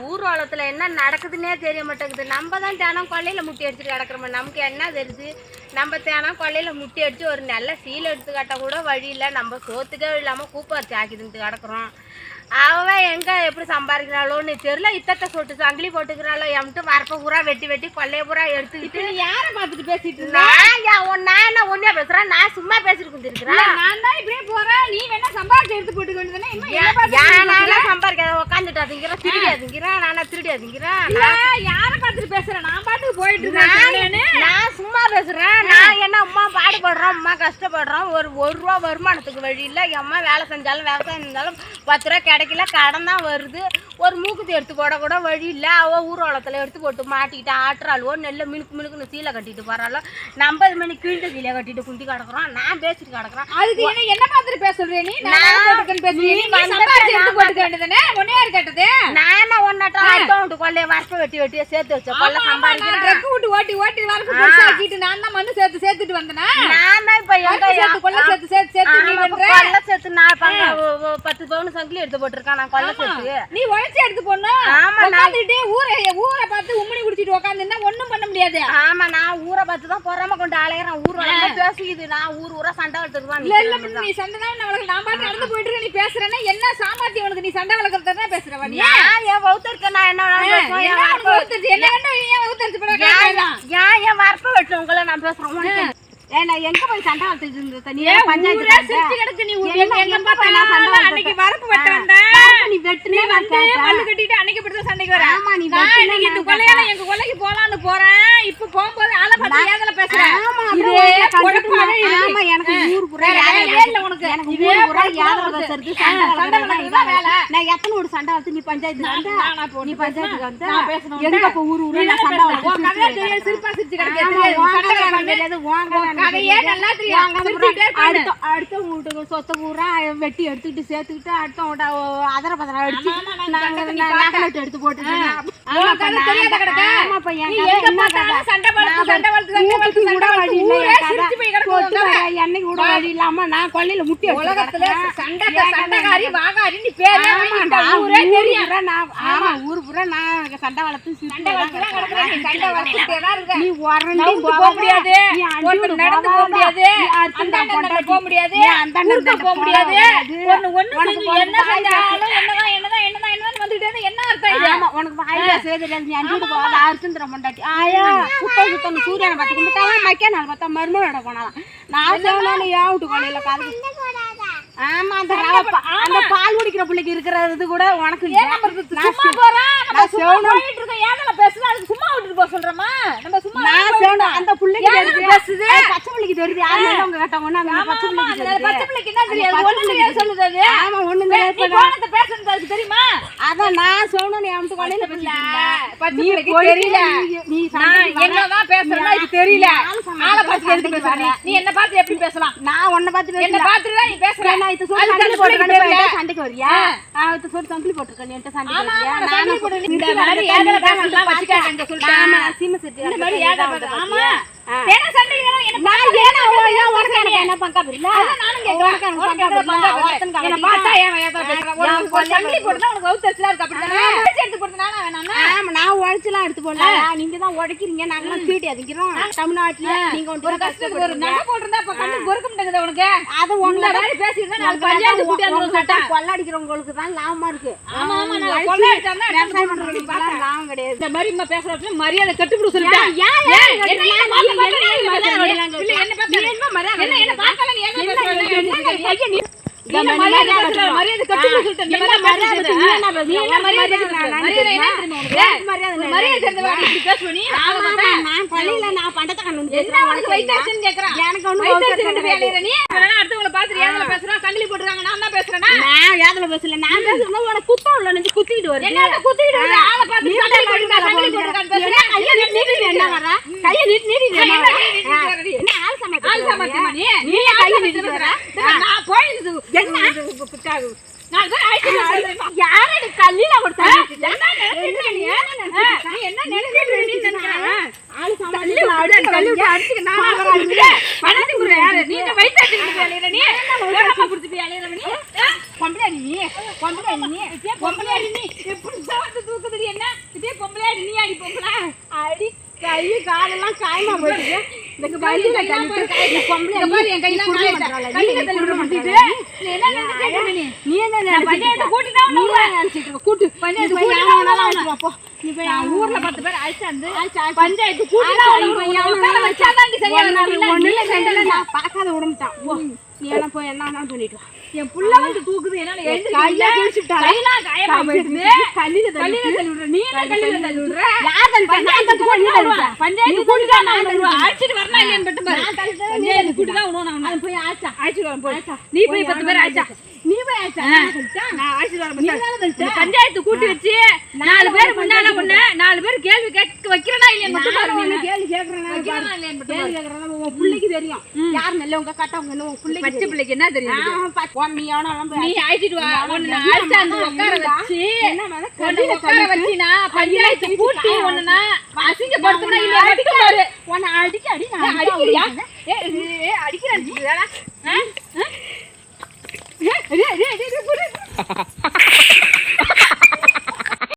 ஊர்வலத்துல என்ன நடக்குதுன்னே தெரிய மாட்டேங்குது. நம்ம தான் தினம் கொள்ளையில முட்டி அடிச்சுட்டு கிடக்குறோம். நமக்கு என்ன தெரியுது? நம்ம தினம் கொள்ளையில முட்டி அடிச்சு ஒரு நல்ல சீலை எடுத்துக்காட்ட கூட வழி இல்லை. நம்ம சோத்துக்கே இல்லாமல் கூப்பாச்சு ஆக்கிட்டு கிடக்குறோம். அவன் எங்க எப்படி சம்பாதிக்கிறாளோன்னு தெரியல. இத்தத்தை சொட்டு சங்கிலி போட்டுக்கிறாளோ எம்ட்டு வரப்ப பூரா வெட்டி வெட்டி கொள்ளைய பூரா எடுத்துக்கிட்டு யாரை பார்த்துட்டு பேசிட்டு நான் என்ன ஒன்னே பேசுறேன்? நான் சும்மா பேசிட்டு கொடுத்துருக்கிறேன். நான் தான் இப்படியே போறேன். நீ வேணா சம்பாதிச்சு எடுத்து போட்டுக்க வேண்டியதானே? சம்பாதிக்காத உட்காந்துட்டாதுங்கிறேன், திருடியாதுங்கிறேன். நானா திருடியாதுங்கிறேன்? யாரை பார்த்துட்டு பேசுறேன்? நான் பாட்டுக்கு போயிட்டு இருக்கேன். நான் சும்மா பேசுறேன். நான் என்ன அம்மா பாடுபடுறோம், அம்மா கஷ்டப்படுறோம். ஒரு ரூபா வருமானத்துக்கு வழி இல்லை. அம்மா வேலை செஞ்சாலும் விவசாயம் செஞ்சாலும் 10 ரூபா கிடைக்கல, கடன் தான் வருது. ஒரு மூக்குத்தி எடுத்து போட கூட வழி இல்லை. அவள் ஊர்வலத்தில் எடுத்து போட்டு மாட்டிக்கிட்டு ஆட்டுறாளோ, நெல்லை மினுக்கு மினுக்குன்னு சீலை கட்டிட்டு போறாளோ, 50 மணி கீழ்த்த சீலை கட்டிட்டு குந்தி கிடக்குறோம். நான் பேசிட்டு கிடக்குறேன். அதுக்கு என்ன பார்த்துட்டு பேச சொல்றேன்? நீ நானா ஒன்னாட்டா அடுத்தவங்க கொள்ளைய வரப்ப வெட்டி வெட்டியே சேர்த்து வச்சேன். கொள்ளை சம்பாதிக்கிறேன். ஓட்டி ஓட்டி வரப்பு நான் தான் மண்ணு சேர்த்துட்டு வந்தேன். நான் தான் இப்ப கொள்ளை சேர்த்து நான் 10 பவுன் சங்கிலி எடுத்து போட்டிருக்கேன். நான் கொள்ளை சேர்த்து நீ உழைச்சி எடுத்து போடணும். ஊரை பார்த்து உம்மணி குடிச்சிட்டு உட்காந்துருந்தா ஒண்ணும் பண்ண முடியாது. ஆமா, நான் ஊரை பார்த்து தான் பொறாம கொண்டு அலையிறேன். ஊர் பேசிக்குது. நான் ஊரா சண்டை வளர்த்துக்குதான். நீ சண்டை தான் நான் பாட்டு நடந்து போயிட்டு இருக்க. நீ பேசுறேன்னா என்ன சாமர்த்தியம் உனக்கு? நீ சண்டை வளர்க்கறதா பேசுறவா? நீ என் வவுத்தருக்கு நான் என்ன என் வரப்ப வெட்டு உங்களை நான் பேசுறேன். ஏன்னா எங்க போய் சண்டை வளர்த்துட்டு இருந்த? நீ பஞ்சாயத்து நீ அன்னைக்கு வரப்பு வெட்ட வந்த. நீ வெட்டுனே பல்லு கட்டிட்டு அன்னைக்கு இப்படி சண்டைக்கு வர. ஆமா, நீ இந்த கொள்ளையால எங்க கொள்ளைக்கு போலான்னு போறேன். இப்ப போகும்போது ஆளை பார்த்து ஏதல பேசுறேன். ஆமா, எனக்கு ஊர் புறா உனக்கு எனக்கு ஊர் புறா யாதல பேசுறது சண்டை வேலை. நான் எத்தனை ஒரு சண்டை வளர்த்து நீ பஞ்சாயத்து வந்த? நீ பஞ்சாயத்துக்கு வந்த எங்க இப்ப ஊர் ஊரா சண்டை வளர்த்து சிரிப்பா சிரிச்சு கிடைக்காது. அடுத்த வீட்டுக்கு சொத்த பூரா வெட்டி எடுத்துக்கிட்டு சேர்த்துக்கிட்டு அடுத்த அதர பதற அடிச்சு நகலட்டு எடுத்து போட்டு என்னைக்கு கூட வழி இல்லாம நான் கொள்ளையில முட்டி உலகத்துல ஆமா ஊரு பூரா நான் சண்டை வளர்த்து நீ போக முடியாது. நடந்து போக முடியாது. போக முடியாது. போக முடியாது. என்ன செஞ்சாலும் என்னதான் வந்துட்டே என்ன அர்த்தம்? உனக்கு ஆயா சேதல நீ அண்டிட்டு போகாத அர்த்தந்திர மண்டாட்டி ஆயா குப்பை சுத்தம் சூரியனை பார்த்து கும்பிட்டாலும் மக்கே நாள் பார்த்தா மருமனோட போனாலாம். நான் சேவனாலும் ஏன் விட்டு கொள்ளையில காது. ஆமா, அந்த பால் குடிக்கிற பிள்ளைக்கு இருக்கிறது கூட உனக்கு சும்மா விட்டுட்டு போக சொல்றமா? நம்ம சும்மா அந்த பிள்ளைக்கு பச்சை பிள்ளைக்கு தெரியுது. யாரு அவங்க கேட்டாங்கன்னா பச்சை பிள்ளைக்கு என்ன தெரியாது? ஒண்ணு சொல்லுது. ஆமா, ஒண்ணுங்க பேசுறது தெரியுமா? அதான் நான் சொன்னேன் என் கொள்ளையில தெரியல. நீ என்னதான் பேசுறா இது தெரியல. ஆளை பார்த்து எதுக்கு பேசுற? நீ என்ன பார்த்து எப்படி பேசலாம்? நான் உன்னை பார்த்து என்ன பார்த்து தான் நீ பேசுற. சண்டைக்கு வரியா? நான் சொல்லி சங்கிலி போட்டிருக்கேன் என்கிட்ட சண்டைக்கு வரியா? நான் உழைச்சலாம் எடுத்து போடல. நீங்க தான் உழைக்கிறீங்க, நாங்களாம் தீட்டி அதிக்கிறோம். தமிழ்நாட்டுல நீங்க ஒரு கஷ்டத்துக்கு ஒரு நகை போட்டிருந்தா பொறுக்க முடியாது உனக்கு. அது உங்களை கொள்ளாடிக்கிறவங்களுக்கு தான் லாபமா இருக்கு. லாபம் கிடையாது. இந்த மாதிரி பேசுறப்ப மரியாதை கட்டுப்படு சொல்லிட்டேன். சங்கிலி போட்டுருக்காங்க. நான் தான் பேசுறேன். நான் பேசுறேன் உனக்கு குத்தம் உள்ள நெஞ்சு குத்திட்டு வருது. ஆளை பார்த்து சங்கிலி போட்டுருக்காங்க. என்ன வர கையை நீட்டி ஆள் சமாளிச்சமா? நீ கையை நீட்டி வர? நான் போயிடுது. என்ன 4 பேர் யாரடி கல்லில கொடுத்தா நீ என்ன நினைச்சிட்டு நீ நினைக்கிறா ஆளு சாமான் கல்லு விட்டு அடிச்சு நான் பணத்தை குற யாரு நீ இந்த வயித்து அடிச்சிட்டு அலையற நீ வேகமா குடுத்துட்டு அலையற நீ பொம்பளையாடி நீ பொம்பளையாடி நீ எப்படி வந்து தூக்குதுடி என்ன இதே பொம்பளையாடி நீ அடி பொம்பளை அடி கை காலெல்லாம் காயமா போயிடுது இந்த வலியில கழுத்து பொம்பளை பாரு என் கையில காயல கையில தள்ளி விட மாட்டீங்க நீ என்ன நினைச்சிட்டு நீ என்ன பஞ்சாயத்து கூட்டி தான் நினைச்சிட்டு கூட்டு பஞ்சாயத்து கூட்டி தான் போ நீ போய் ஊர்ல 10 பேர் அழைச்சாந்து பஞ்சாயத்து கூட்டி தான் உட்கார வச்சாதான் சரியா ஒண்ணுல ரெண்டுல நான் பார்க்காத விடமாட்டான் நீ என்ன போய் என்ன பண்ணிட்டு என் புள்ள வந்து தூக்குது என்னால எழுந்து கையில கிழிச்சிட்டா கையில காயமா போயிடுது கல்லில தள்ளி விடுற நீ என்ன கல்லில தள்ளி விடுற யார் தள்ளி நான் தள்ளி விடுற பஞ்சாயத்து கூட்டி தான் நான் தள்ளுவா அழைச்சிட்டு வரணும் இல்லையா பட்டு பாரு நான் தள்ளி பஞ்சாயத்து கூட்டி தான் விடுவோம் நான் போய் ஆச்சா அழைச்சிட்டு வரேன் போய் நீ போய் 10 பேர் ஆச்சா நீ போய் ஆச்சா நான் அழைச்சிட்டு வரேன் பஞ்சாயத்து கூட்டி வச்சு 4 பேர் முன்னால முன்ன 4 பேர் கேள்வி கேட்க வைக்கிறனா இல்லையா மட்டும் பாரு நீ கேள்வி கேக்குறனா வைக்கிறனா இல்லையா மட்டும் கேள்வி கேக்குறனா உன் புள்ளைக்கு தெரியும் யார் நல்லவங்க கட்டவங்க உன் புள்ளைக்கு பச்சை பிள்ளைக்கு என்ன தெரியும் நீ அழைச்சிட்டு வா உன்னை நான் அழைச்சாந்து உட்கார வச்சு கல்லில உட்கார வச்சினா பஞ்சாயத்து கூட்டி உன்னை அசிங்கப்படுத்தணும் இல்லையா மட்டும் பாரு உன்னை அடி நான் அடிக்கிறியா அடிக்கிறேன்